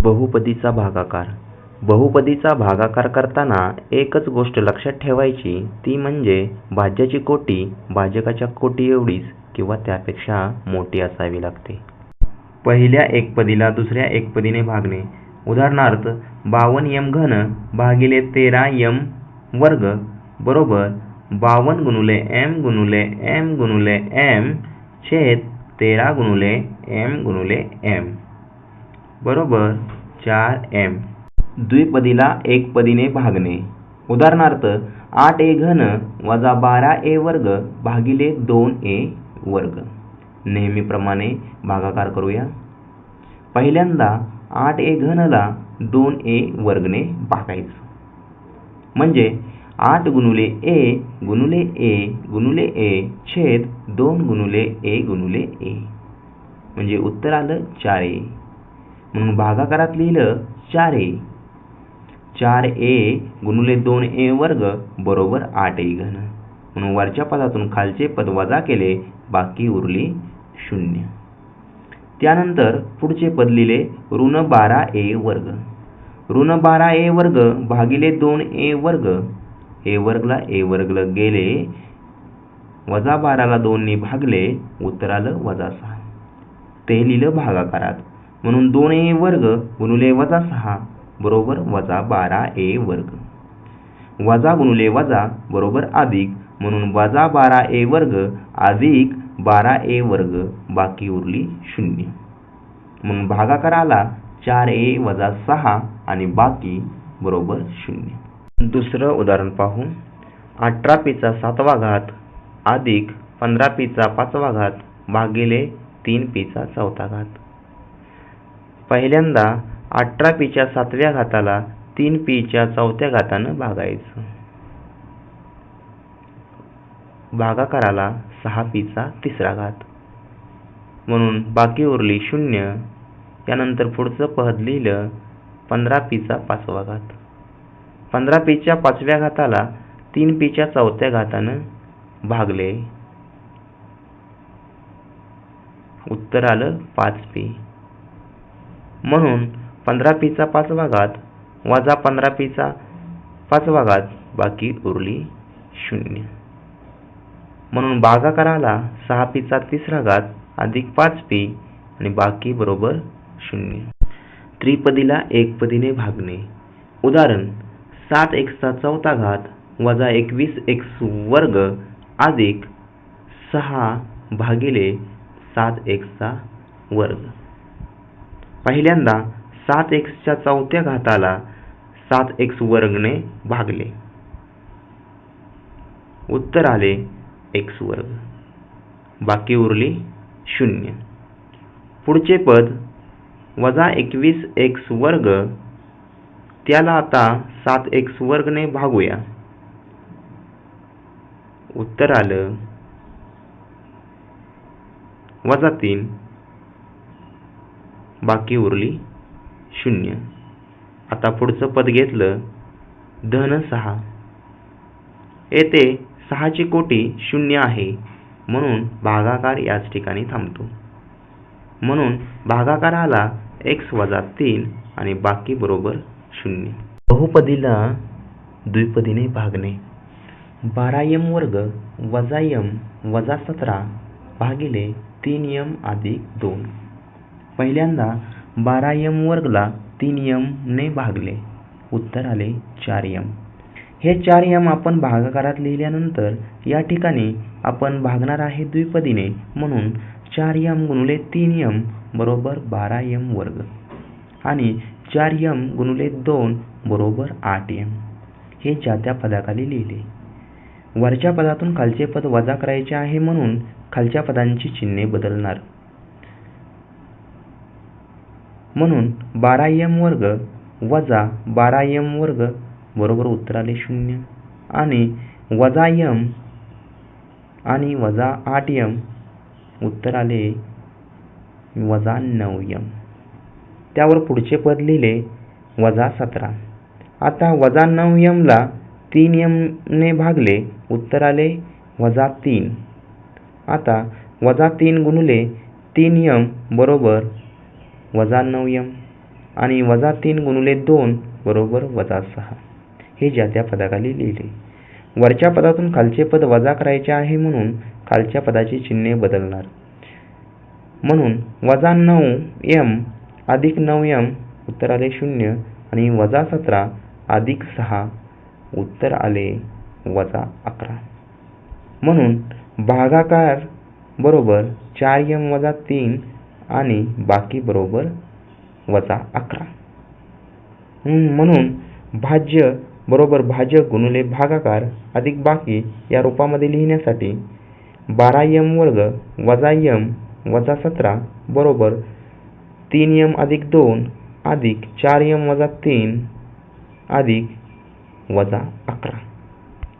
बहुपदीचा भागाकार. बहुपदीचा भागाकार करताना एकच गोष्ट लक्षात ठेवायची, ती म्हणजे भाज्याची कोटी भाजकाच्या कोटी एवढीच किंवा त्यापेक्षा मोठी असावी लागते. पहिल्या एकपदीला दुसऱ्या एकपदीने भागणे. उदाहरणार्थ 52m घन भागिले 13m वर्ग बरोबर 52 गुणिले m गुणिले m गुणिले m छेद 13 गुणिले m गुणिले m बरोबर 4m. द्विपदीला एकपदीने भागणे. उदाहरणार्थ 8a घन वजा 12a वर्ग भागिले 2a वर्ग. नेहमीप्रमाणे भागाकार करूया. पहिल्यांदा 8a घनला 2a वर्गने भागायचं, म्हणजे 8 गुणिले a गुणिले a गुणिले a छेद 2 गुणिले a गुणिले a, म्हणजे उत्तर आलं 4a. म्हणून भागाकारात लिहिलं 4a. 4a गुणिले 2a वर्ग बरोबर 8a घन. म्हणून वरच्या पदातून खालचे पद वजा केले, बाकी उरली 0. त्यानंतर पुढचे पद लिहिले ऋण 12a वर्ग. ऋण 12a वर्ग भागिले 2a वर्ग. a वर्गला a वर्गला गेले, वजा 12ला 2 ने भागले, उत्तर आलं -6. ते लिहिलं भागाकारात. म्हणून 2a वर्ग गुणिले -6 बरोबर -12a वर्ग. वजा गुणिले वजा बरोबर अधिक, म्हणून -12a वर्ग अधिक 12a वर्ग, बाकी उरली 0. म्हणून भागाकार आला 4a वजा 6 आणि बाकी बरोबर 0. दुसरं उदाहरण पाहू. 18pचा 7वा घात अधिक 15pचा 5वा घात भागिले 3pचा 4था घात. पहिल्यांदा 18pच्या 7व्या घाताला 3pच्या 4थ्या घातानं भागायचं. भागाकाराला 6pचा 3रा घात, म्हणून बाकी उरली 0. त्यानंतर पुढचं पद लिहिलं 15pचा 5वा घात. 15pच्या 5व्या घाताला 3pच्या 4थ्या घातानं भागले, उत्तर आलं 5p. म्हणून 15pचा 5वा घात वजा 15pचा 5वा घात, बाकी उरली 0. म्हणून भागाकाराला 6pचा 3रा घात अधिक 5p आणि बाकी बरोबर 0. त्रिपदीला एकपदीने भागणे. उदाहरण 7x चा 4था घात वजा 21x वर्ग अधिक 6 भागिले 7x चा वर्ग. पहिल्यांदा 7x च्या 4थ्या घाताला 7x वर्गने भागले, उत्तर आले x वर्ग, बाकी उरली 0. पुढचे पद वजा 21x वर्ग, त्याला आता 7x वर्गने भागूया, उत्तर आलं -3, बाकी उरली 0. आता पुढचं पद घेतलं धन 6. येथे 6ची कोटी 0 आहे, म्हणून भागाकार याच ठिकाणी थांबतो. म्हणून भागाकार आला x वजा 3 आणि बाकी बरोबर 0. बहुपदीला द्विपदीने भागणे. 12m वर्ग वजा m वजा 17 भागिले 3m अधिक 2. पहिल्यांदा 12m वर्गला 3m ने भागले, उत्तर आले 4m. हे 4m आपण भागाकारात लिहिल्यानंतर या ठिकाणी आपण भागणार आहे द्विपदीने, म्हणून 4m गुणिले 3m बरोबर 12m वर्ग आणि 4m गुणिले 2 बरोबर 8m. हे ज्या त्या पदाखाली लिहिले. वरच्या पदातून खालचे पद वजा करायचे आहे, म्हणून खालच्या पदांची चिन्हे बदलणार. म्हणून 12m वर्ग वजा 12m वर्ग बरोबर उत्तर आले 0 आणि वजा m आणि वजा 8m, उत्तर आले वजा 9m. त्यावर पुढचे पद लिहिले वजा 17. आता वजा 9m ला 3m ने भागले, उत्तर आले वजा 3. आता वजा 3 गुणिले 3m बरोबर वजा 9m आणि -3 गुणिले 2 बरोबर -6 हे ज्या त्या पदाखाली लिहिले. वरच्या पदातून खालचे पद वजा करायचे आहे म्हणून खालच्या पदाची चिन्हे बदलणार. म्हणून -9m अधिक 9m उत्तर आले 0 आणि -17 अधिक 6 उत्तर आले -11. म्हणून भागाकार बरोबर 4m - 3 आणि बाकी बरोबर -11. म्हणून भाज्य बरोबर भाजक गुणिले भागाकार अधिक बाकी या रूपामध्ये लिहिण्यासाठी 12m वर्ग वजा m वजा 17 बरोबर 3m अधिक 2 अधिक 4m - 3 अधिक -11.